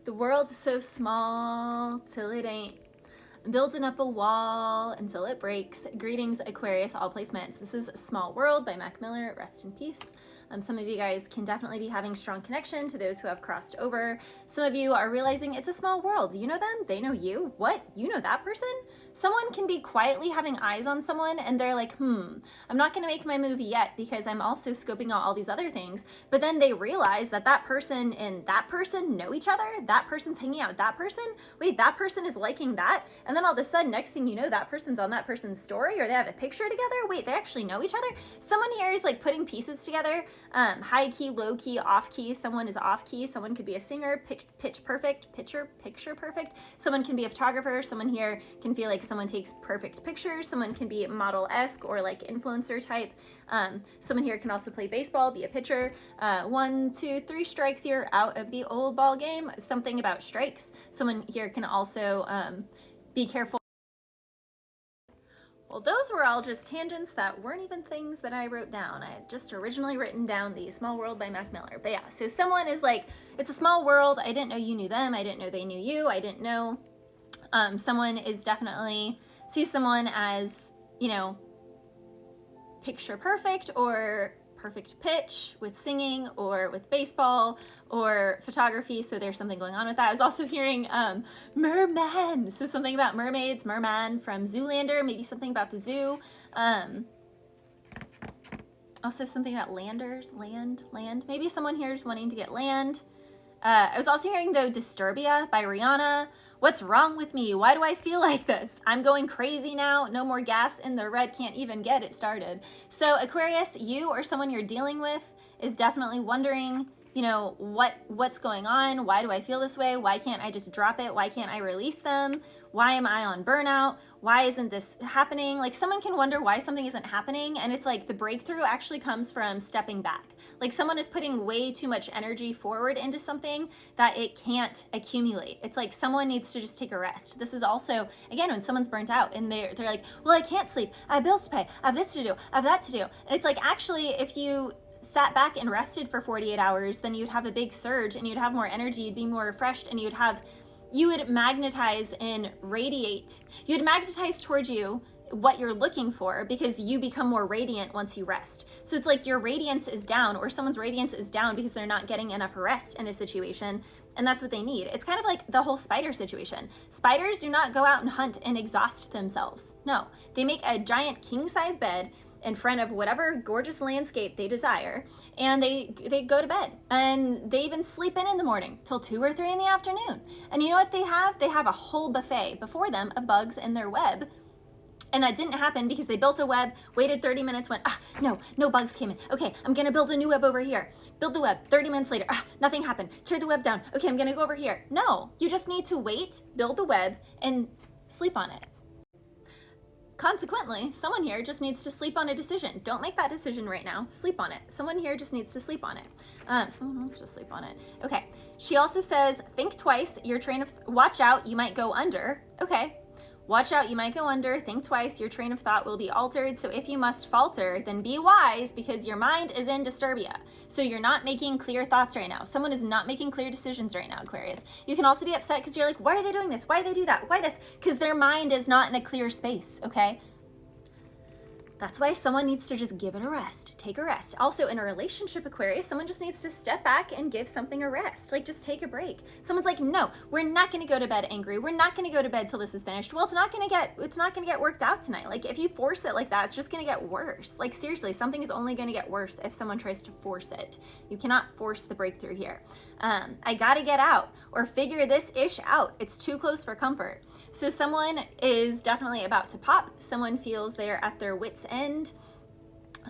The world's so small till it ain't. I'm building up a wall until it breaks. Greetings, Aquarius, all placements. This is Small World by Mac Miller. Rest in peace. Some of you guys can definitely be having strong connection to those who have crossed over. Some of you are realizing it's a small world. You know them, they know you. What? You know that person? Someone can be quietly having eyes on someone and they're like, I'm not gonna make my movie yet because I'm also scoping out all these other things. But then they realize that that person and that person know each other. That person's hanging out with that person. Wait, that person is liking that. And then all of a sudden, next thing you know, that person's on that person's story or they have a picture together. Wait, they actually know each other? Someone here is like putting pieces together. High key, low key, off key. Someone is off key. Someone could be a singer, pitch perfect, picture perfect. Someone can be a photographer. Someone here can feel like someone takes perfect pictures. Someone can be model-esque or like influencer type. Someone here can also play baseball, be a pitcher. 1, 2, 3 strikes, you're out of the old ball game. Something about strikes. Someone here can also be careful. Well, those were all just tangents that weren't even things that I wrote down. I had just originally written down the Small World by Mac Miller. But yeah, so someone is like, it's a small world. I didn't know you knew them. I didn't know they knew you. I didn't know. Someone is definitely, sees someone as, you know, picture perfect or perfect pitch with singing or with baseball or photography. So there's something going on with that. I was also hearing merman. So something about mermaids, merman from Zoolander, maybe something about the zoo. Also something about landers, land. Maybe someone here is wanting to get land. I was also hearing though Disturbia by Rihanna. What's wrong with me? Why do I feel like this? I'm going crazy now. No more gas in the red. Can't even get it started. So Aquarius, you or someone you're dealing with is definitely wondering, you know, what's going on? Why do I feel this way? Why can't I just drop it? Why can't I release them? Why am I on burnout? Why isn't this happening? Like someone can wonder why something isn't happening. And it's like the breakthrough actually comes from stepping back. Like someone is putting way too much energy forward into something that it can't accumulate. It's like someone needs to just take a rest. This is also, again, when someone's burnt out and they're like, well, I can't sleep. I have bills to pay. I have this to do. I have that to do. And it's like, actually, if you sat back and rested for 48 hours, then you'd have a big surge and you'd have more energy, you'd be more refreshed, and you would magnetize and radiate. You'd magnetize towards you what you're looking for because you become more radiant once you rest. So it's like your radiance is down or someone's radiance is down because they're not getting enough rest in a situation, and that's what they need. It's kind of like the whole spider situation. Spiders do not go out and hunt and exhaust themselves. No, they make a giant king-size bed in front of whatever gorgeous landscape they desire, and they go to bed, and they even sleep in the morning till 2 or 3 in the afternoon. And you know what they have? They have a whole buffet before them of bugs in their web. And that didn't happen because they built a web, waited 30 minutes, went, no bugs came in. Okay, I'm gonna build a new web over here. Build the web, 30 minutes later, nothing happened. Tear the web down. Okay, I'm gonna go over here. No, you just need to wait, build the web, and sleep on it. Consequently, someone here just needs to sleep on a decision. Don't make that decision right now. Sleep on it. Someone here just needs to sleep on it. Someone wants to sleep on it. Okay. She also says, think twice. Your train of watch out. You might go under. Okay. Watch out, you might go under. Think twice. Your train of thought will be altered. So if you must falter, then be wise because your mind is in disturbia. So you're not making clear thoughts right now. Someone is not making clear decisions right now, Aquarius. You can also be upset because you're like, why are they doing this? Why do they do that? Why this? Because their mind is not in a clear space, okay? That's why someone needs to just give it a rest. Take a rest. Also, in a relationship, Aquarius, someone just needs to step back and give something a rest. Like, just take a break. Someone's like, no, we're not going to go to bed angry. We're not going to go to bed till this is finished. Well, it's not going to get worked out tonight. Like, if you force it like that, it's just going to get worse. Like, seriously, something is only going to get worse if someone tries to force it. You cannot force the breakthrough here. I got to get out or figure this ish out. It's too close for comfort. So someone is definitely about to pop. Someone feels they're at their wits' end.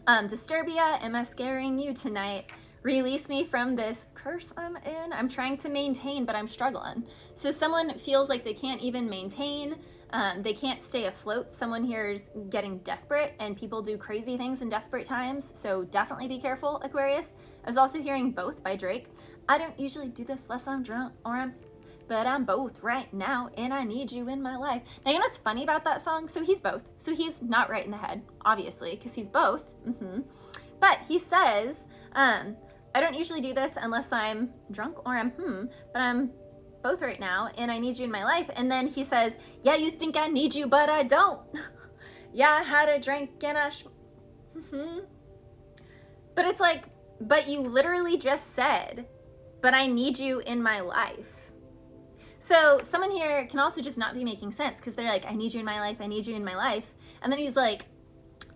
Disturbia, am I scaring you tonight? Release me from this curse I'm in. I'm trying to maintain, but I'm struggling. So someone feels like they can't even maintain. They can't stay afloat. Someone here is getting desperate, and people do crazy things in desperate times. So definitely be careful, Aquarius. I was also hearing Both by Drake. I don't usually do this unless I'm drunk but I'm both right now, and I need you in my life. Now, you know what's funny about that song? So he's both. So he's not right in the head, obviously, because he's both. But he says, I don't usually do this unless I'm drunk or but I'm both right now, and I need you in my life. And then he says, yeah, you think I need you, but I don't. Yeah, I had a drink and but it's like, but you literally just said, but I need you in my life. So someone here can also just not be making sense, because they're like, I need you in my life, I need you in my life. And then he's like,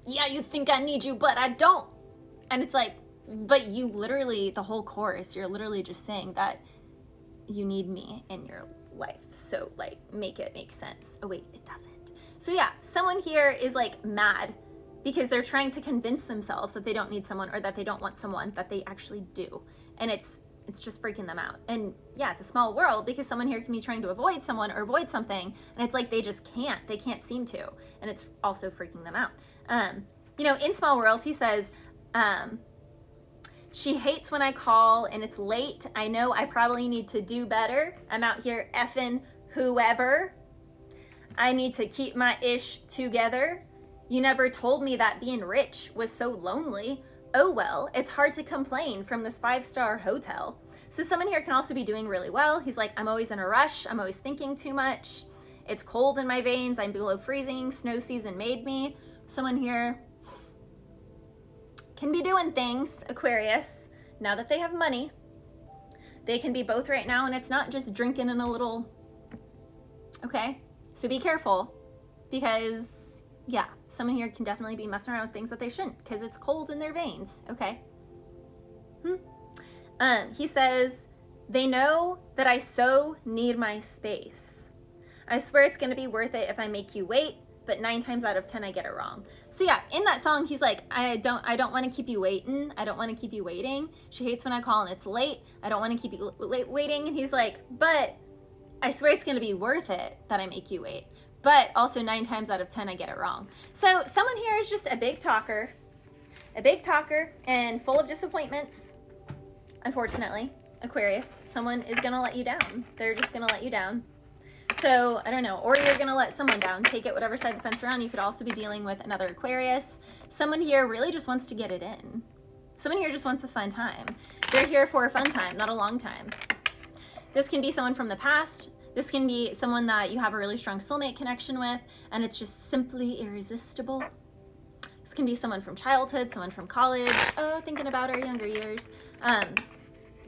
yeah, you think I need you, but I don't. And it's like, but you literally, the whole chorus, you're literally just saying that you need me in your life. So like, make it make sense. Oh wait, it doesn't. So yeah, someone here is like mad because they're trying to convince themselves that they don't need someone, or that they don't want someone that they actually do. And it's just freaking them out. And yeah, it's a small world, because someone here can be trying to avoid someone or avoid something, and it's like they just can't. They can't seem to. And it's also freaking them out. You know, in Small Worlds, he says, she hates when I call and it's late. I know I probably need to do better. I'm out here effing whoever. I need to keep my ish together. You never told me that being rich was so lonely. Oh well, it's hard to complain from this 5-star hotel. So someone here can also be doing really well. He's like, I'm always in a rush. I'm always thinking too much. It's cold in my veins. I'm below freezing. Snow season made me. Someone here can be doing things, Aquarius, now that they have money. They can be both right now, and it's not just drinking in a little, okay? So be careful, because yeah, someone here can definitely be messing around with things that they shouldn't, because it's cold in their veins, okay? He says, they know that I so need my space. I swear it's gonna be worth it if I make you wait, but 9 times out of 10 I get it wrong. So yeah, in that song, he's like, I don't want to keep you waiting. I don't want to keep you waiting. She hates when I call and it's late. I don't want to keep you waiting. And he's like, but I swear it's going to be worth it that I make you wait. But also 9 times out of 10 I get it wrong. So someone here is just a big talker and full of disappointments. Unfortunately, Aquarius, someone is going to let you down. They're just going to let you down. So I don't know, or you're gonna let someone down. Take it whatever side of the fence around. You could also be dealing with another Aquarius. Someone here really just wants to get it in. Someone here just wants a fun time. They're here for a fun time, not a long time. This can be someone from the past. This can be someone that you have a really strong soulmate connection with, and it's just simply irresistible. This can be someone from childhood, someone from college. Oh, thinking about our younger years.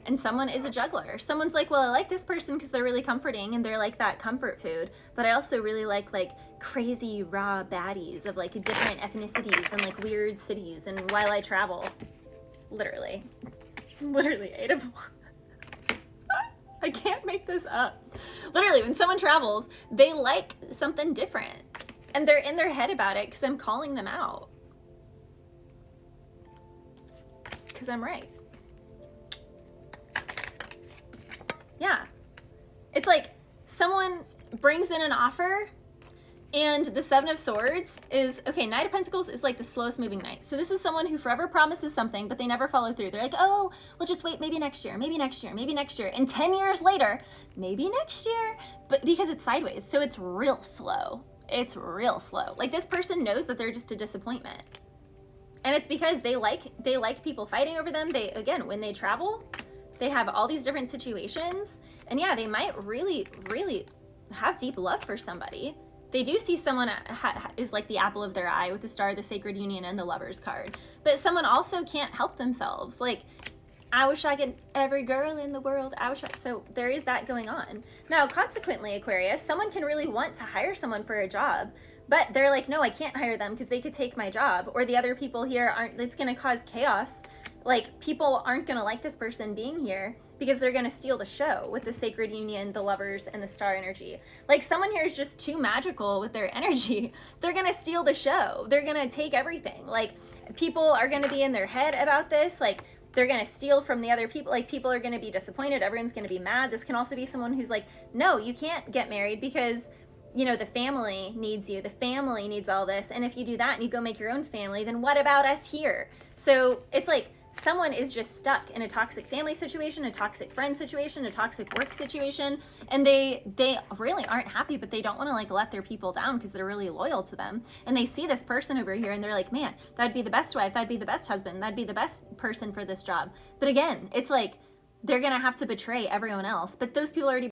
And someone is a juggler. Someone's like, well, I like this person because they're really comforting and they're like that comfort food, but I also really like crazy raw baddies of like different ethnicities and like weird cities. And while I travel, literally 8 of 1. I can't make this up. Literally, when someone travels, they like something different and they're in their head about it because I'm calling them out. Because I'm right. Yeah, it's like someone brings in an offer and the 7 of Swords is, okay, Knight of Pentacles is like the slowest moving knight. So this is someone who forever promises something, but they never follow through. They're like, oh, we'll just wait, maybe next year, maybe next year, maybe next year. And 10 years later, maybe next year, but because it's sideways, so it's real slow. It's real slow. Like this person knows that they're just a disappointment. And it's because they like people fighting over them. They, again, when they travel, they have all these different situations, and yeah, they might really, really have deep love for somebody. They do see someone is like the apple of their eye with the Star, the Sacred Union, and the Lover's card. But someone also can't help themselves. Like, I wish I could, every girl in the world, so there is that going on. Now, consequently, Aquarius, someone can really want to hire someone for a job, but they're like, no, I can't hire them because they could take my job, or the other people here aren't, it's gonna cause chaos. Like, people aren't gonna like this person being here because they're gonna steal the show with the Sacred Union, the Lovers, and the Star energy. Like, someone here is just too magical with their energy. They're gonna steal the show. They're gonna take everything. Like, people are gonna be in their head about this. Like, they're gonna steal from the other people. Like, people are gonna be disappointed. Everyone's gonna be mad. This can also be someone who's like, no, you can't get married because, you know, the family needs you. The family needs all this. And if you do that and you go make your own family, then what about us here? So it's like, someone is just stuck in a toxic family situation, a toxic friend situation, a toxic work situation, and they really aren't happy, but they don't want to like let their people down because they're really loyal to them. And they see this person over here and they're like, man, that'd be the best wife, that'd be the best husband, that'd be the best person for this job. But again, it's like they're gonna have to betray everyone else, but those people already